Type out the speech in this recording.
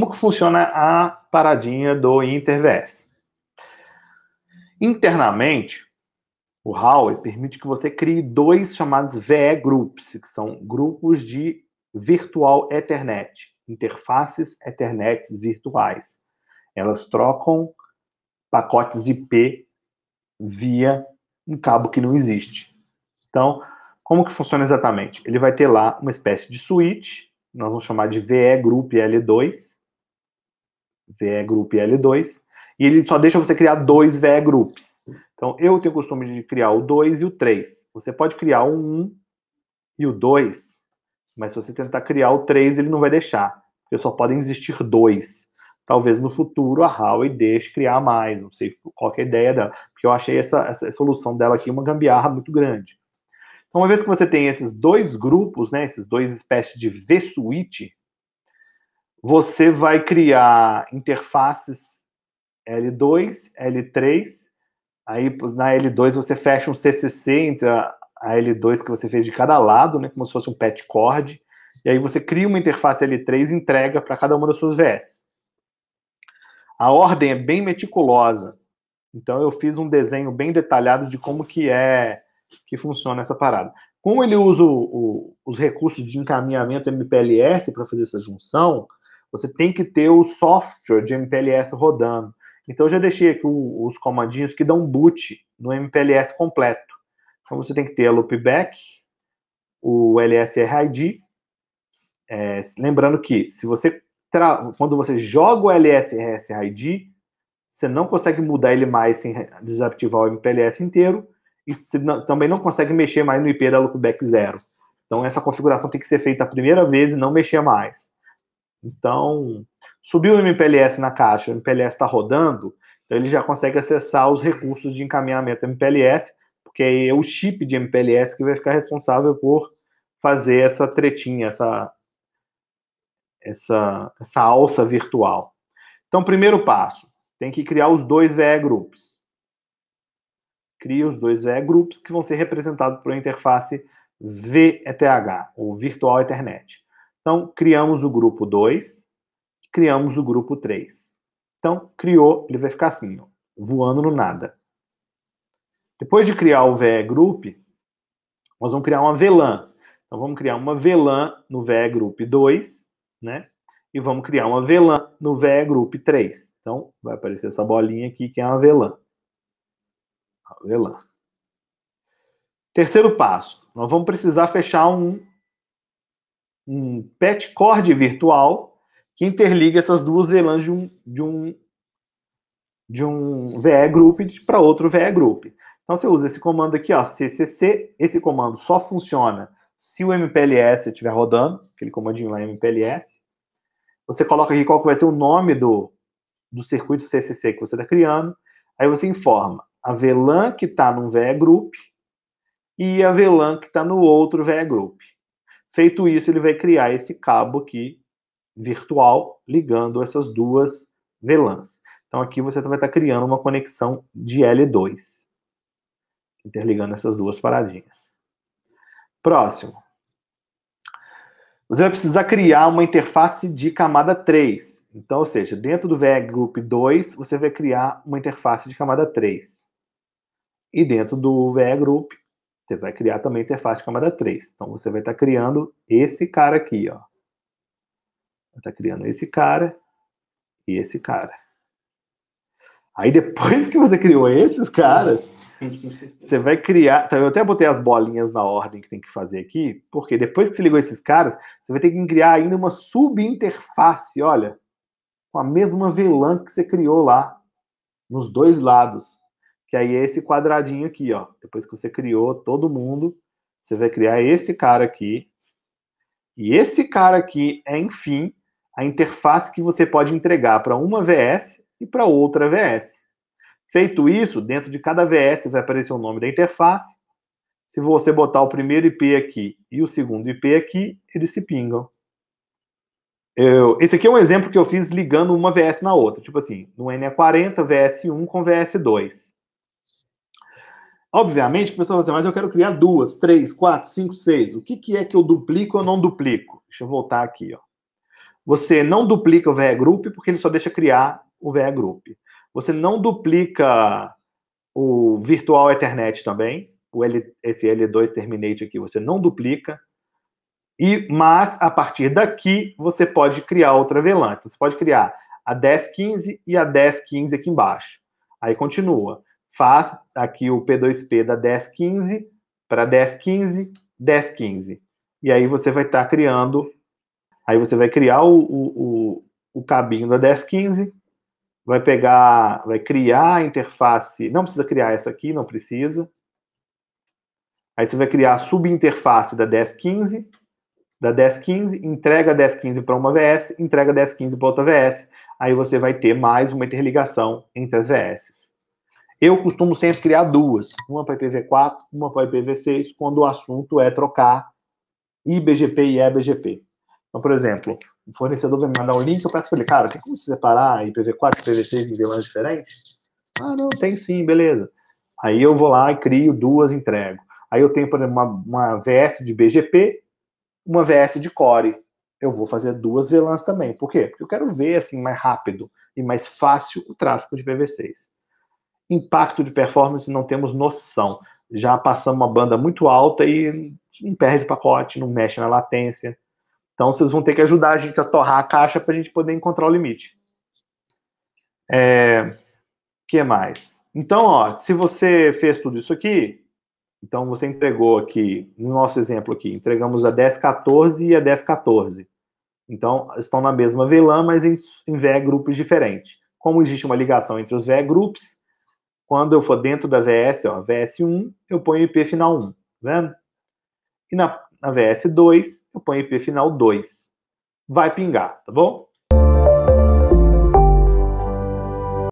como que funciona a paradinha do InterVS? Internamente, o Howe permite que você crie dois chamados VE Groups, que são grupos de Virtual Ethernet, interfaces Ethernet virtuais. Elas trocam pacotes IP via um cabo que não existe. Então, como que funciona exatamente? Ele vai ter lá uma espécie de switch, nós vamos chamar de VE Group L2, VE Group L2, e ele só deixa você criar dois VE Groups. Então, eu tenho o costume de criar o 2 e o 3. Você pode criar o 1 e o 2, mas se você tentar criar o 3, ele não vai deixar, porque só podem existir dois. Talvez no futuro a Huawei deixe criar mais, não sei qual é a ideia dela, porque eu achei essa solução dela aqui uma gambiarra muito grande. Então, uma vez que você tem esses dois grupos, né, esses dois espécies de V-switch, você vai criar interfaces L2, L3, aí na L2 você fecha um CCC entre a L2 que você fez de cada lado, né, como se fosse um patch cord, e aí você cria uma interface L3 e entrega para cada uma das suas VS. A ordem é bem meticulosa, então eu fiz um desenho bem detalhado de como que funciona essa parada. Como ele usa os recursos de encaminhamento MPLS para fazer essa junção, você tem que ter o software de MPLS rodando. Então eu já deixei aqui os comandinhos que dão boot no MPLS completo. Então você tem que ter a loopback, o LSRID, lembrando que se você quando você joga o LSRID, você não consegue mudar ele mais sem desativar o MPLS inteiro, e você também não consegue mexer mais no IP da loopback 0. Então essa configuração tem que ser feita a primeira vez e não mexer mais. Então, subiu o MPLS na caixa, o MPLS está rodando, então ele já consegue acessar os recursos de encaminhamento MPLS, porque é o chip de MPLS que vai ficar responsável por fazer essa tretinha, essa alça virtual. Então, primeiro passo, tem que criar os dois VE Groups. Cria os dois VE Groups que vão ser representados por uma interface VETH, ou Virtual Ethernet. Então, criamos o grupo 2, criamos o grupo 3. Então, criou, ele vai ficar assim, ó, voando no nada. Depois de criar o VE Group, nós vamos criar uma VLAN. Então, vamos criar uma VLAN no VE Group 2, né? E vamos criar uma VLAN no VE Group 3. Então, vai aparecer essa bolinha aqui, que é uma VLAN. A VLAN. Terceiro passo, nós vamos precisar fechar um patch cord virtual que interliga essas duas VLANs de um VE Group para outro VE Group. Então, você usa esse comando aqui, ó, CCC. Esse comando só funciona se o MPLS estiver rodando, aquele comandinho lá, MPLS. Você coloca aqui qual que vai ser o nome do circuito CCC que você está criando. Aí você informa a VLAN que está num VE Group e a VLAN que está no outro VE Group. Feito isso, ele vai criar esse cabo aqui, virtual, ligando essas duas VLANs. Então, aqui você vai estar criando uma conexão de L2, interligando essas duas paradinhas. Próximo. Você vai precisar criar uma interface de camada 3. Então, ou seja, dentro do VE Group 2, você vai criar uma interface de camada 3. E dentro do VE Group, você vai criar também interface de camada 3. Então, você vai estar criando esse cara aqui, ó. Vai estar criando esse cara e esse cara. Aí, depois que você criou esses caras, você vai criar... Então, eu até botei as bolinhas na ordem que tem que fazer aqui, porque depois que você ligou esses caras, você vai ter que criar ainda uma subinterface, olha, com a mesma VLAN que você criou lá, nos dois lados. Que aí é esse quadradinho aqui, ó. Depois que você criou todo mundo, você vai criar esse cara aqui. E esse cara aqui é, enfim, a interface que você pode entregar para uma VS e para outra VS. Feito isso, dentro de cada VS vai aparecer o nome da interface. Se você botar o primeiro IP aqui e o segundo IP aqui, eles se pingam. Esse aqui é um exemplo que eu fiz ligando uma VS na outra. Tipo assim, no NE40, VS1 com VS2. Obviamente, que a pessoa vai dizer, mas eu quero criar 2, 3, 4, 5, 6. O que é que eu duplico ou não duplico? Deixa eu voltar aqui, ó. Você não duplica o VE Group, porque ele só deixa criar o VE Group. Você não duplica o Virtual Ethernet também, esse L2 Terminate aqui, você não duplica. Mas, a partir daqui, você pode criar outra VLAN. Então, você pode criar a 1015 e a 1015 aqui embaixo. Aí continua. Faz aqui o P2P da 1015 para 1015, 1015. E aí você vai estar criando... Aí você vai criar o cabinho da 1015, vai criar a interface... Não precisa criar essa aqui, não precisa. Aí você vai criar a subinterface da 1015, entrega a 1015 para uma VS, entrega a 1015 para outra VS. Aí você vai ter mais uma interligação entre as VS. Eu costumo sempre criar duas, uma para IPv4, uma para IPv6, quando o assunto é trocar IBGP e EBGP. Então, por exemplo, o fornecedor vai me mandar um link, eu peço para ele, cara, tem como se separar IPv4 e IPv6 em VLANs diferentes? Ah, não, tem sim, beleza. Aí eu vou lá e crio duas, entrego. Aí eu tenho, por exemplo, uma VS de BGP, uma VS de Core. Eu vou fazer duas VLANs também. Por quê? Porque eu quero ver assim mais rápido e mais fácil o tráfego de IPv6. Impacto de performance não temos noção. Já passamos uma banda muito alta e não perde pacote, não mexe na latência. Então vocês vão ter que ajudar a gente a torrar a caixa para a gente poder encontrar o limite. Que mais? Então, ó, se você fez tudo isso aqui, então, você entregou aqui, no nosso exemplo aqui, entregamos a 1014 e a 1014. Então, estão na mesma VLAN, mas em VE grupos diferentes. Como existe uma ligação entre os VE grupos, quando eu for dentro da VS, ó, VS1, eu ponho IP final 1, tá vendo? E na VS2, eu ponho IP final 2. Vai pingar, tá bom?